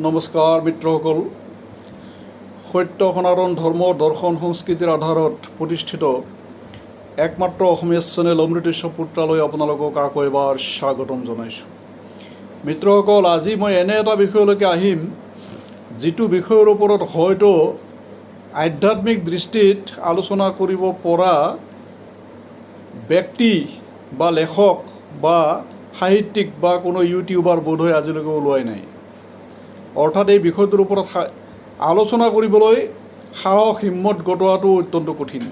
নমস্কাৰ মিত্ৰসকল। সত্য সনাতন ধৰ্ম দৰ্শন সংস্কৃতিৰ আধাৰত প্ৰতিষ্ঠিত একমাত্ৰ অসমীয়া চেনেল অমৃতেশ্বৰ পুত্ৰালৈ আপোনালোকক আকৌ এবাৰ স্বাগতম জনাইছোঁ। মিত্ৰসকল, আজি মই এনে এটা বিষয়লৈকে আহিম যিটো বিষয়ৰ ওপৰত হয়তো আধ্যাত্মিক দৃষ্টিত আলোচনা কৰিব পৰা ব্যক্তি বা লেখক বা সাহিত্যিক বা কোনো ইউটিউবাৰ বোধহয় আজিলৈকে ওলোৱাই নাই। অৰ্থাৎ এই বিষয়টোৰ ওপৰত আলোচনা কৰিবলৈ সাহস হিম্মত গোটোৱাটো অত্যন্ত কঠিন।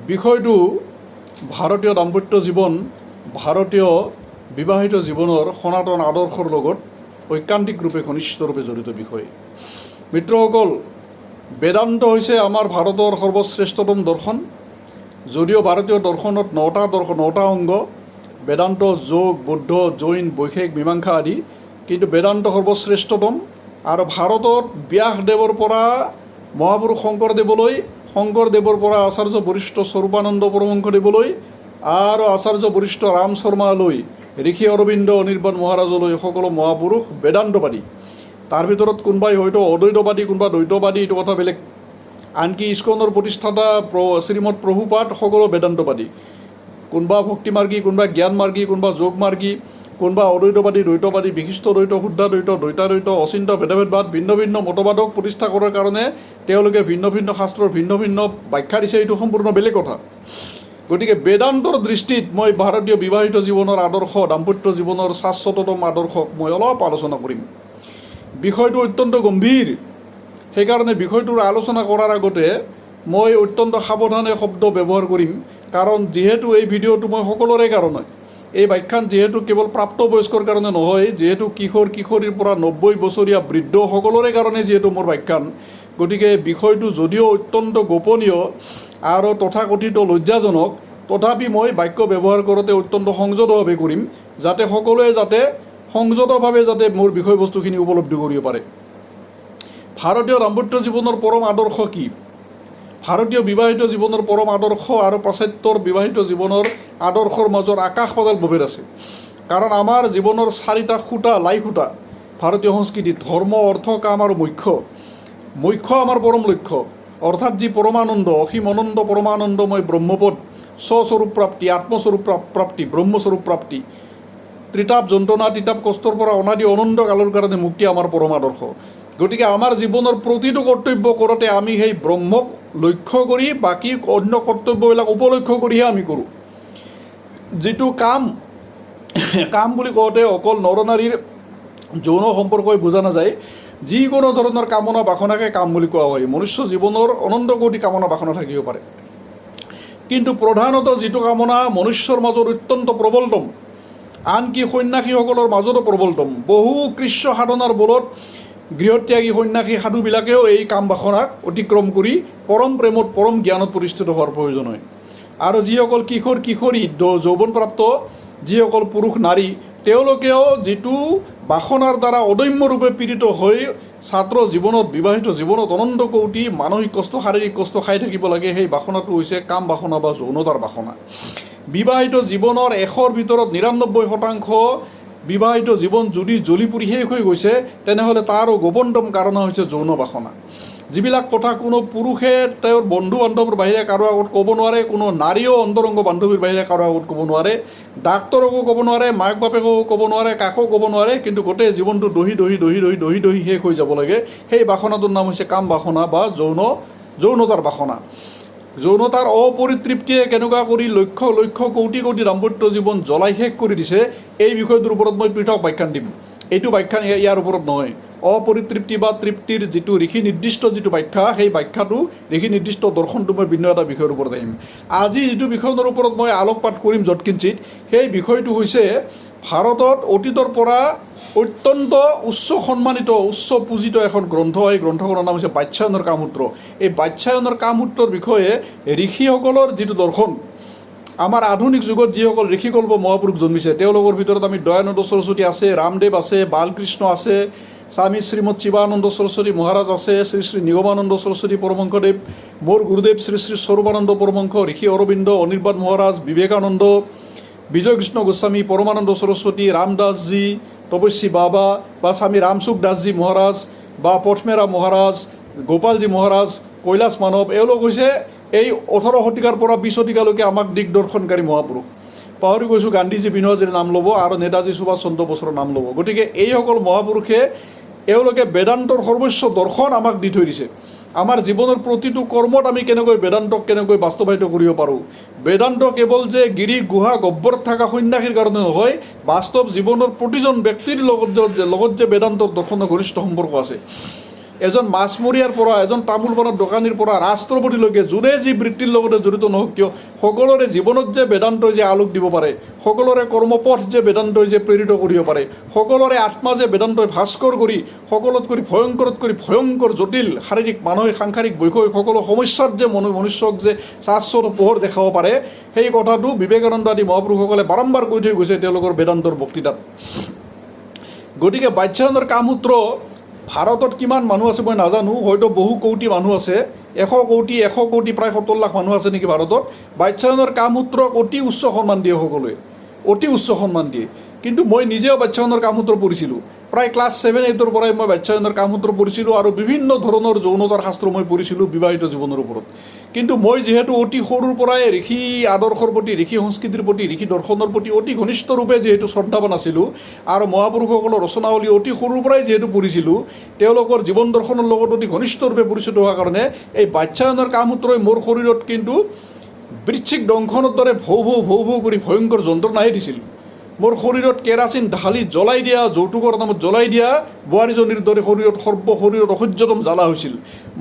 বিষয়টো ভাৰতীয় দাম্পত্য জীৱন, ভাৰতীয় বিবাহিত জীৱনৰ সনাতন আদৰ্শৰ লগত ঐকান্তিক ৰূপে ঘনিষ্ঠৰূপে জড়িত বিষয়। মিত্ৰসকল, বেদান্ত হৈছে আমাৰ ভাৰতৰ সৰ্বশ্ৰেষ্ঠতম দৰ্শন। যদিও ভাৰতীয় দৰ্শনত নটা অংগ, বেদান্ত, যোগ, বৌদ্ধ, জৈন, বৈশেষিক, মীমাংসা আদি, কিন্তু বেদান্ত সৰ্বশ্ৰেষ্ঠতম। আৰু ভাৰতত ব্যাসদেৱৰ পৰা মহাপুৰুষ শংকৰদেৱৰ পৰা আচাৰ্য বৰিষ্ঠ স্বৰূপানন্দ পৰমহংসদেৱলৈ আৰু আচাৰ্য বৰিষ্ঠ ৰাম শৰ্মালৈ, ঋষি অৰবিন্দ, অনিৰ্বাণ মহাৰাজলৈ সকলো মহাপুৰুষ বেদান্তবাদী। তাৰ ভিতৰত কোনোবাই হয়তো অদ্বৈতবাদী, কোনোবা দ্বৈতবাদী, এইটো কথা বেলেগ। আনকি ইস্কনৰ প্ৰতিষ্ঠাতা শ্ৰীমদ প্ৰভুপাদ সকলো বেদান্তবাদী। কোনোবা ভক্তিমাৰ্গী, কোনোবা জ্ঞানমাৰ্গী, কোনোবা যোগমাৰ্গী, কোনোবা অদ্বৈতবাদী, দ্বৈতবাদী, বিশিষ্ট দ্বৈত, শুদ্ধ দ্বৈত, দ্বৈতাদ্বৈত, অচিন্ত ভেদাভেদবাদ, ভিন্ন ভিন্ন মতবাদক প্ৰতিষ্ঠা কৰাৰ কাৰণে তেওঁলোকে ভিন্ন ভিন্ন শাস্ত্ৰৰ ভিন্ন ভিন্ন ব্যাখ্যা দিছে, এইটো সম্পূৰ্ণ বেলেগ কথা। গতিকে বেদান্তৰ দৃষ্টিত মই ভাৰতীয় বিবাহিত জীৱনৰ আদৰ্শ, দাম্পত্য জীৱনৰ শাশ্বততম আদৰ্শক মই অলপ আলোচনা কৰিম। বিষয়টো অত্যন্ত গম্ভীৰ, সেইকাৰণে বিষয়টোৰ আলোচনা কৰাৰ আগতে মই অত্যন্ত সাৱধানে শব্দ ব্যৱহাৰ কৰিম। কাৰণ যিহেতু এই ভিডিঅ'টো মই সকলোৰে কাৰণে, এই ব্যাখ্যান যিহেতু কেৱল প্ৰাপ্তবয়স্কৰ কাৰণে নহয়, যিহেতু কিশোৰীৰ পৰা 90 বছৰীয়া বৃদ্ধ সকলোৰে কাৰণে যিহেতু মোৰ ব্যাখ্যান, গতিকে বিষয়টো যদিও অত্যন্ত গোপনীয় আৰু তথাকথিত লজ্জাজনক, তথাপি মই বাক্য ব্যৱহাৰ কৰোঁতে অত্যন্ত সংযতভাৱে কৰিম, যাতে সকলোৱে সংযতভাৱে মোৰ বিষয়বস্তুখিনি উপলব্ধি কৰিব পাৰে। ভাৰতীয় দাম্পত্য জীৱনৰ পৰম আদৰ্শ কি? ভাৰতীয় বিবাহিত জীৱনৰ পৰম আদৰ্শ আৰু পাশ্চাত্যৰ বিবাহিত জীৱনৰ আদৰ্শৰ মাজত আকাশ পাতাল প্ৰভেদ আছে। কাৰণ আমাৰ জীৱনৰ 4টা খুঁটা, লাই খুঁটা ভাৰতীয় সংস্কৃতিত: ধৰ্ম, অৰ্থ, কাম আৰু মোক্ষ আমাৰ পৰম লক্ষ্য। অৰ্থাৎ যি পৰমানন্দ, অসীম অনন্ত পৰমানন্দময় ব্ৰহ্মপদ, স্বস্বৰূপ প্ৰাপ্তি, আত্মস্বৰূপ প্ৰাপ্তি, ব্ৰহ্মস্বৰূপ প্ৰাপ্তি, ত্ৰিতাপ যন্ত্ৰণা, তিতাপ কষ্টৰ পৰা অনাদি অনন্ত কালৰ কাৰণে মুক্তি আমাৰ পৰম আদৰ্শ। গতিকে আমাৰ জীৱনৰ প্ৰতিটো কৰ্তব্য কৰোঁতে আমি সেই ব্ৰহ্মক লক্ষ্য কৰি বাকী অন্য কৰ্তব্যবিলাক উপলক্ষ্য কৰিহে আমি কৰোঁ। যিটো কাম বুলি কওঁতে অকল নৰ নাৰীৰ যৌন সম্পৰ্কই বুজা নাযায়, যিকোনো ধৰণৰ কামনা বাসনাকে কাম বুলি কোৱা হয়। মনুষ্য জীৱনৰ অনন্ত কোটি কামনা বাসনা থাকিব পাৰে, কিন্তু প্ৰধানতঃ যিটো কামনা মনুষ্যৰ মাজত অত্যন্ত প্ৰবলতম, আনকি সন্ন্যাসীসকলৰ মাজতো প্ৰবলতম। বহু কৃষ্ণ সাধনাৰ বলত গৃহত্যাগী সন্ন্যাসী সাধুবিলাকেও এই কাম বাসনাক অতিক্ৰম কৰি পৰম প্ৰেমত, পৰম জ্ঞানত প্ৰতিষ্ঠিত হোৱাৰ প্ৰয়োজন হয়। আৰু যিসকল কিশোৰী যৌৱনপ্ৰাপ্ত যিসকল পুৰুষ নাৰী, তেওঁলোকেও যিটো বাসনাৰ দ্বাৰা অদম্যৰূপে পীড়িত হৈ ছাত্ৰ জীৱনত, বিবাহিত জীৱনত অনন্ত কোটি মানসিক কষ্ট, শাৰীৰিক কষ্ট খাই থাকিব লাগে, সেই বাসনাটো হৈছে কাম বাসনা বা যৌনতাৰ বাসনা। বিবাহিত জীৱনৰ 100ৰ ভিতৰত 99% বিবাহিত জীৱন যদি জ্বলি পুৰি শেষ হৈ গৈছে, তেনেহ'লে তাৰো গোপনতম কাৰণ হৈছে যৌন বাসনা। যিবিলাক কথা কোনো পুৰুষে তেওঁৰ বন্ধু বান্ধৱৰ বাহিৰে কাৰো আগত ক'ব নোৱাৰে, কোনো নাৰীও অন্তৰংগ বান্ধৱীৰ বাহিৰে কাৰো আগত ক'ব নোৱাৰে, ডাক্তৰকো ক'ব নোৱাৰে, মাক বাপেকো ক'ব নোৱাৰে, কাকো ক'ব নোৱাৰে, কিন্তু গোটেই জীৱনটো দহি শেষ হৈ যাব লাগে। সেই বাসনাটোৰ নাম হৈছে কাম বাসনা বা যৌনতাৰ বাসনা। যৌনতাৰ অপৰিতৃপ্তিয়ে কেনেকুৱা কৰি লক্ষ কোটি দাম্পত্য জীৱন জ্বলাই শেষ কৰি দিছে, এই বিষয়টোৰ ওপৰত মই পৃথক ব্যাখ্যান দিম। এইটো ব্যাখ্যান ইয়াৰ ওপৰত নহয়। অপৰিতৃপ্তি বা তৃপ্তিৰ যিটো ঋষি নিৰ্দিষ্ট যিটো ব্যাখ্যা, সেই ব্যাখ্যাটো ঋষি নিৰ্দিষ্ট দৰ্শনটো মই ভিন্ন এটা বিষয়ৰ ওপৰত আহিম। আজি যিটো বিষয়ৰ ওপৰত মই আলোকপাত কৰিম যৎকিঞ্চিত, সেই বিষয়টো হৈছে ভাৰতত অতীতৰ পৰা অত্যন্ত উচ্চ সন্মানিত, উচ্চ পূজিত এখন গ্ৰন্থ। এই গ্ৰন্থখনৰ নাম হৈছে বাৎস্যায়নৰ কামসূত্ৰ। এই বাৎস্যায়নৰ কামসূত্ৰৰ বিষয়ে ঋষিসকলৰ যিটো দৰ্শন, আমাৰ আধুনিক যুগত যিসকল ঋষিকল্প মহাপুৰুষ জন্মিছে, তেওঁলোকৰ ভিতৰত আমি দয়ানন্দ সৰস্বতী আছে, ৰামদেৱ আছে, বালকৃষ্ণ আছে, স্বামী শ্ৰীমৎ শিৱানন্দ সৰস্বতী মহাৰাজ আছে, শ্ৰী শ্ৰী নিগমানন্দ সৰস্বতী পৰমহংসদেৱ, মোৰ গুৰুদেৱ শ্ৰী শ্ৰী স্বৰূপানন্দ পৰমহংস, ঋষি অৰবিন্দ, অনিৰ্বাণ মহাৰাজ, বিবেকানন্দ, বিজয় কৃষ্ণ গোস্বামী, পৰমানন্দ সৰস্বতী, ৰামদাসজী, তপস্বী বাবা বা স্বামী ৰামচুক দাসজী মহাৰাজ বা পথমেৰা মহাৰাজ, গোপালজী মহাৰাজ, কৈলাশ মানৱ, এওঁলোক হৈছে এই 18 শতিকাৰ পৰা 20 শতিকালৈকে আমাক দিগদৰ্শনকাৰী মহাপুৰুষ। পাহৰি গৈছোঁ গান্ধীজী বিনোৱাজীৰ নাম ল'ব আৰু নেতাজী সুভাষ চন্দ্ৰ বসুৰ নাম ল'ব। গতিকে এইসকল মহাপুৰুষে এওঁলোকে বেদান্তৰ সৰ্বোচ্চ দৰ্শন আমাক দি থৈ দিছে। আমাৰ জীৱনৰ প্ৰতিটো কৰ্মত আমি কেনেকৈ বেদান্তক কেনেকৈ বাস্তৱায়িত কৰিব পাৰোঁ। বেদান্ত কেৱল যে গিৰি গুহা গব্বৰত থকা সন্ন্যাসীৰ কাৰণে নহয়, বাস্তৱ জীৱনৰ প্ৰতিজন ব্যক্তিৰ লগত যে বেদান্তৰ দৰ্শনৰ ঘনিষ্ঠ সম্পৰ্ক আছে। এজন মাছমৰীয়াৰ পৰা, এজন তামোল পাণৰ দোকানীৰ পৰা ৰাষ্ট্ৰপতিলৈকে যোনে যি বৃত্তিৰ লগতে জড়িত নহওক কিয়, সকলোৰে জীৱনত যে বেদান্তই যে আলোক দিব পাৰে, সকলোৰে কৰ্মপথ যে বেদান্তই যে প্ৰেৰিত কৰিব পাৰে, সকলোৰে আত্মা যে বেদান্তই ভাস্কৰ কৰি সকলোতকৈ ভয়ংকৰতকৈ ভয়ংকৰ জটিল শাৰীৰিক মানসিক সাংসাৰিক বৈষয়িক সকলো সমস্যাত যে মনুষ্যক যে শাশ্বত পোহৰ দেখাব পাৰে, সেই কথাটো বিবেকানন্দ আদি মহাপুৰুষসকলে বাৰম্বাৰ কৈ থৈ গৈছে তেওঁলোকৰ বেদান্তৰ বক্তৃতাত। গতিকে বাৎসায়নৰ কামসূত্ৰ ভাৰতত কিমান মানুহ আছে মই নাজানো, হয়তো বহু কোটি মানুহ আছে, 100 কোটি প্ৰায় 70 লাখ মানুহ আছে নেকি ভাৰতত। বাৎসায়নৰ কামসূত্ৰক অতি উচ্চ সন্মান দিয়ে সকলোৱে, অতি উচ্চ সন্মান দিয়ে। কিন্তু মই নিজেও বাৎসায়নৰ কামসূত্ৰ পঢ়িছিলোঁ, প্ৰায় ক্লাছ 7-8ৰ পৰাই মই বাৎসায়নৰ কামসূত্ৰ পঢ়িছিলোঁ আৰু বিভিন্ন ধৰণৰ যৌনতাৰ শাস্ত্ৰ মই পঢ়িছিলোঁ বিবাহিত জীৱনৰ ওপৰত। কিন্তু মই যিহেতু অতি সৰুৰ পৰাই ঋষি আদৰ্শৰ প্ৰতি, ঋষি সংস্কৃতিৰ প্ৰতি, ঋষি দৰ্শনৰ প্ৰতি অতি ঘনিষ্ঠৰূপে যিহেতু শ্ৰদ্ধাৱান আছিলোঁ আৰু মহাপুৰুষসকলৰ ৰচনাৱলী অতি সৰুৰ পৰাই যিহেতু পঢ়িছিলোঁ, তেওঁলোকৰ জীৱন দৰ্শনৰ লগত অতি ঘনিষ্ঠৰূপে পৰিচিত হোৱাৰ কাৰণে এই বাৎসায়নৰ কামসূত্ৰই মোৰ শৰীৰত কিন্তু বৃশ্চিক দংশনৰ দৰে ভৌ ভৌ কৰি ভয়ংকৰ যন্ত্ৰণাহে দিছিল। মোৰ শৰীৰত কেৰাচিন ঢালি জ্বলাই দিয়া, যৌতুকৰ নামত জ্বলাই দিয়া বোৱাৰীজনীৰ দৰে শৰীৰত শৰীৰত অসহ্যতম জ্বালা হৈছিল,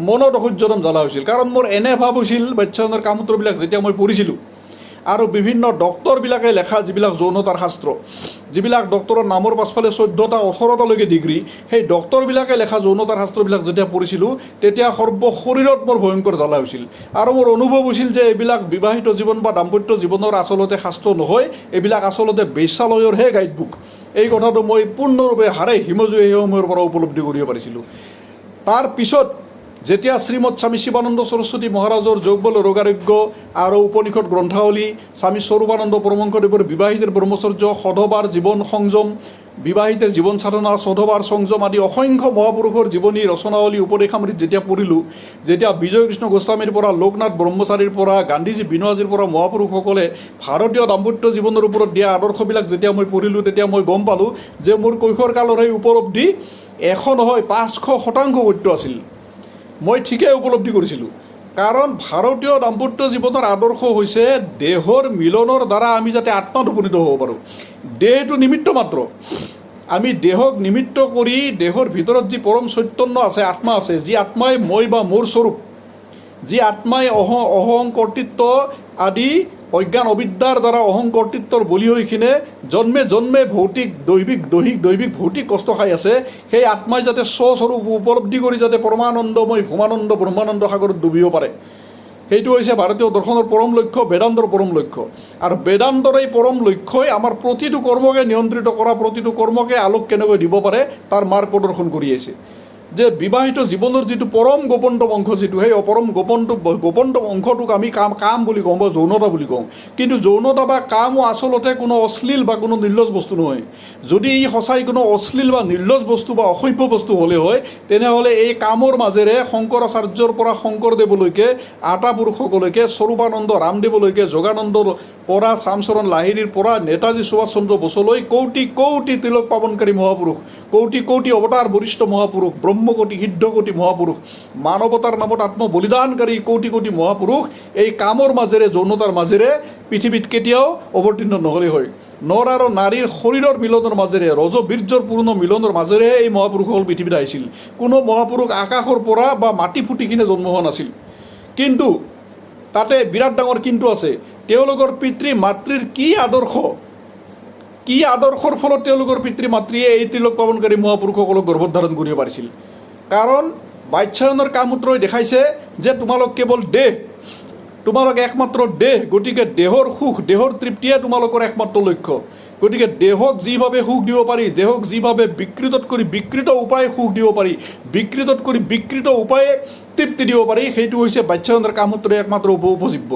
মনত অসহ্যতম জ্বালা হৈছিল। কাৰণ মোৰ এনে ভাৱ হৈছিল বাৎসায়নৰ কামসূত্ৰবিলাক যেতিয়া মই পঢ়িছিলোঁ আৰু বিভিন্ন ডক্টৰবিলাকে লেখা যিবিলাক যৌনতাৰ শাস্ত্ৰ, যিবিলাক ডক্টৰৰ নামৰ পাছফালে 14টা 18টালৈকে ডিগ্ৰী, সেই ডক্টৰবিলাকে লেখা যৌনতাৰ শাস্ত্ৰবিলাক যেতিয়া পঢ়িছিলোঁ তেতিয়া শৰীৰত মোৰ ভয়ংকৰ জ্বালা হৈছিল। আৰু মোৰ অনুভৱ হৈছিল যে এইবিলাক বিবাহিত জীৱন বা দাম্পত্য জীৱনৰ আচলতে শাস্ত্ৰ নহয়, এইবিলাক আচলতে বেশ্যালয়ৰহে গাইডবুক। এই কথাটো মই পূৰ্ণৰূপে হাড়ে হিমজুৱে সেই সময়ৰ পৰা উপলব্ধি কৰিব পাৰিছিলোঁ। তাৰ পিছত যেতিয়া শ্ৰীমৎ স্বামী শিৱানন্দ সৰস্বতী মহাৰাজৰ যোগবল ৰোগাৰোগ্য আৰু উপনিষদ গ্ৰন্থাৱলী, স্বামী স্বৰূপানন্দ পৰমহংসদেৱৰ বিবাহিতেৰ ব্ৰহ্মচৰ্য, সধবাৰ জীৱন সংযম, বিবাহিতেৰ জীৱন সাধনা, সধবাৰ সংযম আদি অসংখ্য মহাপুৰুষৰ জীৱনী ৰচনাৱলী উপদেশামৃত যেতিয়া পঢ়িলোঁ, যেতিয়া বিজয় কৃষ্ণ গোস্বামীৰ পৰা, লোকনাথ ব্ৰহ্মচাৰীৰ পৰা, গান্ধীজী বিনোৱাজীৰ পৰা মহাপুৰুষসকলে ভাৰতীয় দাম্পত্য জীৱনৰ ওপৰত দিয়া আদৰ্শবিলাক যেতিয়া মই পঢ়িলোঁ, তেতিয়া মই গম পালোঁ যে মোৰ কৈশোৰ কালৰ সেই উপলব্ধি 100 নহয় 500% সত্য আছিল। মই ঠিকেই উপলব্ধি কৰিছিলোঁ। কাৰণ ভাৰতীয় দাম্পত্য জীৱনৰ আদৰ্শ হৈছে দেহৰ মিলনৰ দ্বাৰা আমি যাতে আত্মাত উপনীত হ'ব পাৰোঁ। দেহটো নিমিত্ত মাত্ৰ, আমি দেহক নিমিত্ত কৰি দেহৰ ভিতৰত যি পৰম চৈতন্য আছে, আত্মা আছে, যি আত্মাই মই বা মোৰ স্বৰূপ, যি আত্মাই অহং কৰ্তৃত্ব আদি অজ্ঞান অবিদ্যাৰ দ্বাৰা অহং কৰ্তৃত্বৰ বলি হৈ কিনে জন্মে জন্মে দৈহিক ভৌতিক কষ্ট খাই আছে, সেই আত্মাই যাতে স্বস্বৰূপ উপলব্ধি কৰি যাতে পৰমানন্দময় ভূমানন্দ ব্ৰহ্মানন্দ সাগৰত ডুবিব পাৰে, সেইটো হৈছে ভাৰতীয় দৰ্শনৰ পৰম লক্ষ্য, বেদান্তৰ পৰম লক্ষ্য। আৰু বেদান্তৰ এই পৰম লক্ষ্যই আমাৰ প্ৰতিটো কৰ্মকে নিয়ন্ত্ৰিত কৰা, প্ৰতিটো কৰ্মকে আলোক কেনেকৈ দিব পাৰে তাৰ মাৰ্গ প্ৰদৰ্শন কৰি আছে। যে বিবাহিত জীৱনৰ যিটো পৰম গোপন্তম অংশ, যিটো সেই পৰম গোপন্তম অংশটোক আমি কাম বুলি কওঁ বা যৌনতা বুলি কওঁ। কিন্তু যৌনতা বা কামো আচলতে কোনো অশ্লীল বা কোনো নিৰ্লজ্জ বস্তু নহয়। যদি ই সঁচাই কোনো অশ্লীল বা নিৰ্লজ্জ বস্তু বা অসভ্য বস্তু হ'লে হয়, তেনেহ'লে এই কামৰ মাজেৰে শংকৰাচাৰ্যৰ পৰা শংকৰদেৱলৈকে, আটা পুৰুষসকলৈকে, স্বৰূপানন্দ ৰামদেৱলৈকে, যোগানন্দৰ পৰা, চামচৰণ লাহিৰীৰ পৰা নেতাজী সুভাষ চন্দ্ৰ বসুলৈ কোটি কোটি তিলক পাৱনকাৰী মহাপুৰুষ, কোটি কোটি অৱতাৰ বৰিষ্ঠ মহাপুৰুষ, ব্ৰহ্মকোটি সিদ্ধকোটি মহাপুৰুষ, মানৱতাৰ নামত আত্মবলিদানকাৰী কোটি কোটি মহাপুৰুষ এই কামৰ মাজেৰে, যৌনতাৰ মাজেৰে পৃথিৱীত কেতিয়াও অৱতীৰ্ণ নহ'লে হয়। নৰ আৰু নাৰীৰ শৰীৰৰ মিলনৰ মাজেৰে, ৰজবীৰ্যৰ পূৰ্ণ মিলনৰ মাজেৰেহে এই মহাপুৰুষসকল পৃথিৱীত আহিছিল। কোনো মহাপুৰুষ আকাশৰ পৰা বা মাটি ফুটি কিনে জন্ম হোৱা নাছিল। কিন্তু তাতে বিৰাট ডাঙৰ কিন্তু আছে, তেওঁলোকৰ পিতৃ মাতৃৰ কি আদৰ্শৰ ফলত তেওঁলোকৰ পিতৃ মাতৃয়ে এই তিলক পাৱনকাৰী মহাপুৰুষসকলক গৰ্ভত ধাৰণ কৰিব পাৰিছিল। কাৰণ বাৎসায়নৰ কামসূত্ৰই দেখাইছে যে তোমালোক কেৱল দেহ, তোমালোক একমাত্ৰ দেহ, গতিকে দেহৰ সুখ, দেহৰ তৃপ্তিয়ে তোমালোকৰ একমাত্ৰ লক্ষ্য। গতিকে দেহক যিভাৱে সুখ দিব পাৰি, দেহক যিভাৱে বিকৃতত কৰি বিকৃত উপায়ে সুখ দিব পাৰি, বিকৃতত কৰি বিকৃত উপায়ে তৃপ্তি দিব পাৰি, সেইটো হৈছে বাৎসায়নৰ কামসূত্ৰই একমাত্ৰ উপজীব্য।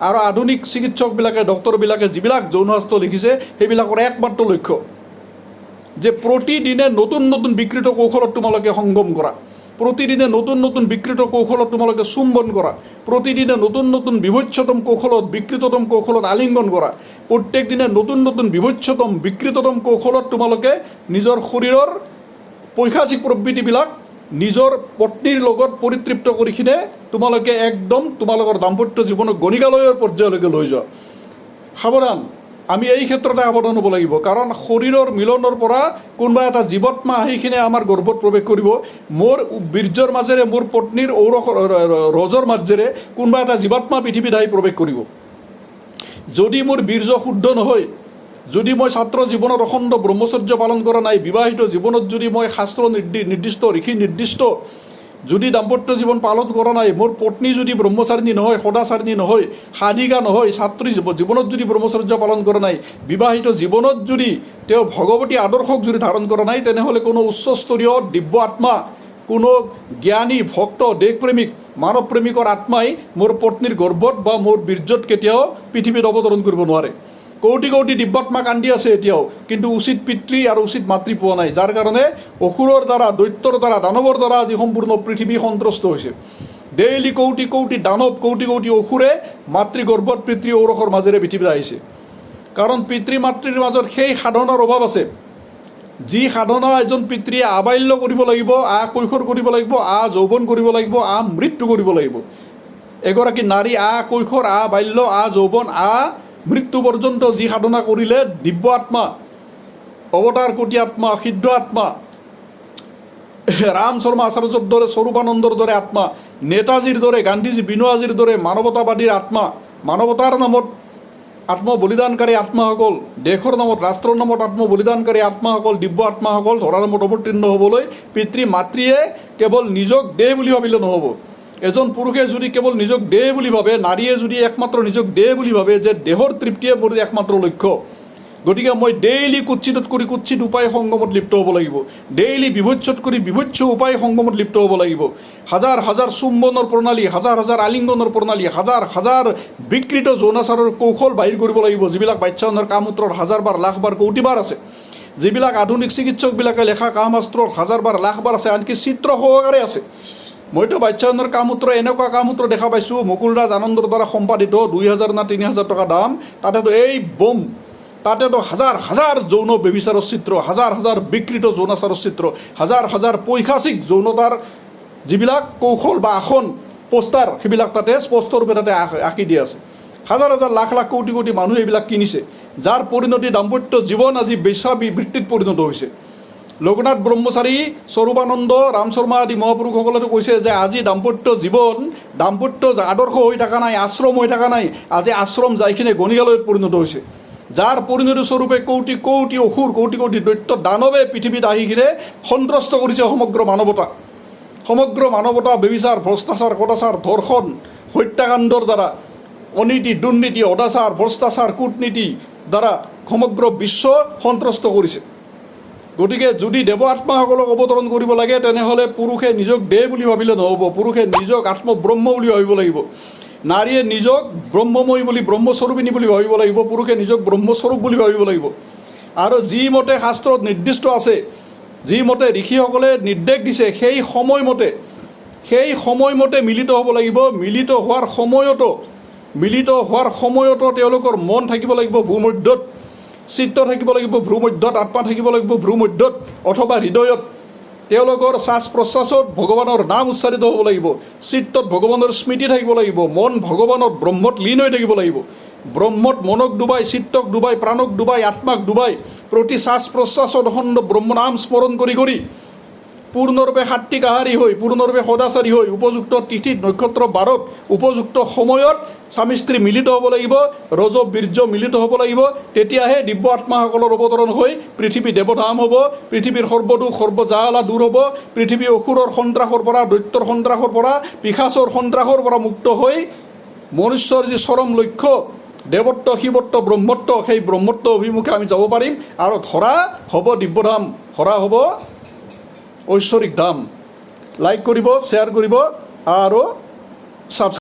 আৰু আধুনিক চিকিৎসকবিলাকে, ডক্টৰবিলাকে যিবিলাক যৌনশাস্ত্ৰ লিখিছে সেইবিলাকৰ একমাত্ৰ লক্ষ্য যে প্ৰতিদিনে নতুন নতুন বিকৃত কৌশলত তোমালোকে সংগম কৰা, প্ৰতিদিনে নতুন নতুন বিকৃত কৌশলত তোমালোকে চুম্বন কৰা, প্ৰতিদিনে নতুন নতুন বিভৎসতম কৌশলত বিকৃততম কৌশলত আলিংগন কৰা, প্ৰত্যেক দিনে নতুন নতুন বিভৎসতম বিকৃততম কৌশলত তোমালোকে নিজৰ শৰীৰৰ পৈশাচিক প্ৰবৃত্তিবিলাক নিজৰ পত্নীৰ লগত পৰিতৃপ্ত কৰি কিনে তোমালোকে একদম তোমালোকৰ দাম্পত্য জীৱনক গণিকালয়ৰ পৰ্যায়লৈকে লৈ যোৱা। সাৱধান, আমি এই ক্ষেত্ৰতে সাৱধান হ'ব লাগিব, কাৰণ শৰীৰৰ মিলনৰ পৰা কোনোবা এটা জীৱাত্মা আহি কিনে আমাৰ গৰ্ভত প্ৰৱেশ কৰিব, মোৰ বীৰ্যৰ মাজেৰে মোৰ পত্নীৰ ৰজৰ মাজেৰে কোনোবা এটা জীৱাত্মা পৃথিৱীত আহি প্ৰৱেশ কৰিব। যদি মোৰ বীৰ্য শুদ্ধ নহয়, যদি মই ছাত্ৰ জীৱনত অখণ্ড ব্ৰহ্মচৰ্য পালন কৰা নাই, বিবাহিত জীৱনত যদি মই শাস্ত্ৰ নিৰ্দিষ্ট ঋষি নিৰ্দিষ্ট যদি দাম্পত্য জীৱন পালন কৰা নাই, মোৰ পত্নী যদি ব্ৰহ্মচাৰিণী নহয়, সদাচাৰিণী নহয়, সাধিকা নহয়, ছাত্ৰী জীৱনত যদি ব্ৰহ্মচৰ্য পালন কৰা নাই, বিবাহিত জীৱনত যদি তেওঁ ভগৱতী আদৰ্শক যদি ধাৰণ কৰা নাই, তেনেহ'লে কোনো উচ্চস্তৰীয় দিব্য আত্মা, কোনো জ্ঞানী ভক্ত দেশপ্ৰেমিক মানৱ প্ৰেমিকৰ আত্মাই মোৰ পত্নীৰ গৰ্ভত বা মোৰ বীৰ্যত কেতিয়াও পৃথিৱীত অৱতৰণ কৰিব নোৱাৰে। কৌটি কৌটি দিব্যাত্মা কান্দি আছে এতিয়াও, কিন্তু উচিত পিতৃ আৰু উচিত মাতৃ পোৱা নাই, যাৰ কাৰণে অসুৰৰ দ্বাৰা, দৈত্যৰ দ্বাৰা, দানৱৰ দ্বাৰা আজি সম্পূৰ্ণ পৃথিৱী সন্ত্ৰস্ত হৈছে। ডেইলি কৌটি কৌটি দানৱ, কৌটি কৌটি অসুৰে মাতৃগৰ্ভত পিতৃ ঔৰসৰ মাজেৰে পৃথিৱীত আহিছে। কাৰণ পিতৃ মাতৃৰ মাজত সেই সাধনাৰ অভাৱ আছে, যি সাধনা এজন পিতৃয়ে আবাল্য কৰিব লাগিব, কৈশোৰ কৰিব লাগিব, যৌৱন কৰিব লাগিব, মৃত্যু কৰিব লাগিব। এগৰাকী নাৰী কৈশোৰ, বাল্য, যৌৱন, মৃত্যু পৰ্যন্ত যি সাধনা কৰিলে দিব্য আত্মা, অৱতাৰ কোটি আত্মা, সিদ্ধ আত্মা, ৰাম শৰ্মা আচাৰ্যৰ দৰে, স্বৰূপানন্দৰ দৰে আত্মা, নেতাজীৰ দৰে, গান্ধীজী বিনোৱাজীৰ দৰে মানৱতাবাদীৰ আত্মা, মানৱতাৰ নামত আত্ম বলিদানকাৰী আত্মাসকল, দেশৰ নামত, ৰাষ্ট্ৰৰ নামত আত্ম বলিদানকাৰী আত্মাসকল, দিব্য আত্মাসকল ধৰাৰ নামত অৱতীৰ্ণ হ'বলৈ পিতৃ মাতৃয়ে কেৱল নিজক দেহ বুলি ভাবিলে নহ'ব। এজন পুৰুষে যদি কেৱল নিজক দেহ বুলি ভাবে, নাৰীয়ে যদি একমাত্ৰ নিজক দেহ বুলি ভাবে যে দেহৰ তৃপ্তিয়ে মোৰ একমাত্ৰ লক্ষ্য, গতিকে মই ডেইলি কুৎসিতত কৰি কুৎসিত উপায় সংগমত লিপ্ত হ'ব লাগিব, ডেইলি বিভৎসত কৰি বিভৎস উপায় সংগমত লিপ্ত হ'ব লাগিব। হাজাৰ হাজাৰ চুম্বনৰ প্ৰণালী, হাজাৰ হাজাৰ আলিংগনৰ প্ৰণালী, হাজাৰ হাজাৰ বিকৃত যৌনাচাৰৰ কৌশল বাহিৰ কৰিব লাগিব, যিবিলাক বাচ্চাজনৰ কামূত্ৰত হাজাৰবাৰ লাখবাৰ কোটিবাৰ আছে, যিবিলাক আধুনিক চিকিৎসকবিলাকে লেখা কামশাস্ত্ৰত হাজাৰবাৰ লাখবাৰ আছে, আনকি চিত্ৰ সহকাৰে আছে। মইতো বাচ্চাজনৰ কামূত্ৰ এনেকুৱা কামূত্ৰ দেখা পাইছোঁ, মুকুল ৰাজ আনন্দৰ দ্বাৰা সম্পাদিত, 2000 না 3000 টকা দাম, তাতেতো এই বম, তাতেতো হাজাৰ হাজাৰ যৌন ব্যভিচাৰৰ চিত্ৰ, হাজাৰ হাজাৰ বিকৃত যৌনাচাৰৰ চিত্ৰ, হাজাৰ হাজাৰ পৈশাচিক যৌনতাৰ যিবিলাক কৌশল বা আসন পোষ্টাৰ, সেইবিলাক তাতে স্পষ্টৰূপে তাতে আঁকি দিয়া আছে। হাজাৰ হাজাৰ লাখ লাখ কোটি কোটি মানুহে এইবিলাক কিনিছে, যাৰ পৰিণতি দাম্পত্য জীৱন আজি বেশ্যা বৃত্তিত পৰিণত হৈছে। লোকনাথ ব্ৰহ্মচাৰী, স্বৰূপানন্দ, ৰাম শৰ্মা আদি মহাপুৰুষসকলেতো কৈছে যে আজি দাম্পত্য জীৱন, দাম্পত্য আদৰ্শ হৈ থকা নাই, আশ্ৰম হৈ থকা নাই, আজি আশ্ৰম যাই কিনে গণিকালয়ত পৰিণত হৈছে, যাৰ পৰিণতি স্বৰূপে কৌটি কৌটি অসুৰ, কৌটি কৌটি দৈত্য দানৱে পৃথিৱীত আহি কিনে সন্ত্ৰস্ত কৰিছে সমগ্ৰ মানৱতা। সমগ্ৰ মানৱতা ব্যভিচাৰ, ভ্ৰষ্টাচাৰ, কদাচাৰ, ধৰ্ষণ, হত্যাকাণ্ডৰ দ্বাৰা, অনীতি, দুৰ্নীতি, অদাচাৰ, ভ্ৰষ্টাচাৰ, কূটনীতি দ্বাৰা সমগ্ৰ বিশ্ব সন্ত্ৰস্ত কৰিছে। গতিকে যদি দেৱ আত্মাসকলক অৱতৰণ কৰিব লাগে, তেনেহ'লে পুৰুষে নিজক দেহ বুলি ভাবিলে নহ'ব, পুৰুষে নিজক আত্মব্ৰহ্ম বুলি ভাবিব লাগিব, নাৰীয়ে নিজক ব্ৰহ্মময়ী বুলি, ব্ৰহ্মস্বৰূপিনী বুলি ভাবিব লাগিব, পুৰুষে নিজক ব্ৰহ্মস্বৰূপ বুলি ভাবিব লাগিব। আৰু যি মতে শাস্ত্ৰত নিৰ্দিষ্ট আছে, যি মতে ঋষিসকলে নিৰ্দেশ দিছে, সেই সময়মতে মিলিত হ'ব লাগিব। মিলিত হোৱাৰ সময়তো তেওঁলোকৰ মন থাকিব লাগিব ভূমধ্যত, চিত্ত থাকিব লাগিব ভ্ৰূমধ্যত, আত্মা থাকিব লাগিব ভ্ৰূমধ্যত অথবা হৃদয়ত। তেওঁলোকৰ শ্বাস প্ৰশ্বাসত ভগৱানৰ নাম উচ্চাৰিত হ'ব লাগিব, চিত্তত ভগৱানৰ স্মৃতি থাকিব লাগিব, মন ভগৱানত ব্ৰহ্মত লীন হৈ থাকিব লাগিব। ব্ৰহ্মত মনক ডুবাই, চিত্তক ডুবাই, প্ৰাণক ডুবাই, আত্মাক ডুবাই প্ৰতি শ্বাস প্ৰশ্বাসত অখণ্ড ব্ৰহ্মনাম স্মৰণ কৰি কৰি পূৰ্ণৰূপে সাত্বিক আহাৰী হৈ, পূৰ্ণৰূপে সদাচাৰী হৈ, উপযুক্ত তিথিত, নক্ষত্ৰ বাৰত, উপযুক্ত সময়ত স্বামী স্ত্ৰী মিলিত হ'ব লাগিব, ৰজ বীৰ্য মিলিত হ'ব লাগিব। তেতিয়াহে দিব্য আত্মাসকলৰ অৱতৰণ হৈ পৃথিৱী দেৱধাম হ'ব, পৃথিৱীৰ সৰ্বদুখ সৰ্বজালা দূৰ হ'ব, পৃথিৱী অসুৰৰ সন্ত্ৰাসৰ পৰা, দৈত্যৰ সন্ত্ৰাসৰ পৰা, পিশাচৰ সন্ত্ৰাসৰ পৰা মুক্ত হৈ মনুষ্যৰ যি চৰম লক্ষ্য দেৱত্ব, শিৱত্ব, ব্ৰহ্মত্ব, সেই ব্ৰহ্মত্ব অভিমুখে আমি যাব পাৰিম। আৰু ধৰা হ'ব দিব্যধাম, ধৰা হ'ব ঐশ্বৰিক ধাম। লাইক কৰিব, শ্বেয়াৰ কৰিব আৰু ছাবস্ক্ৰাইব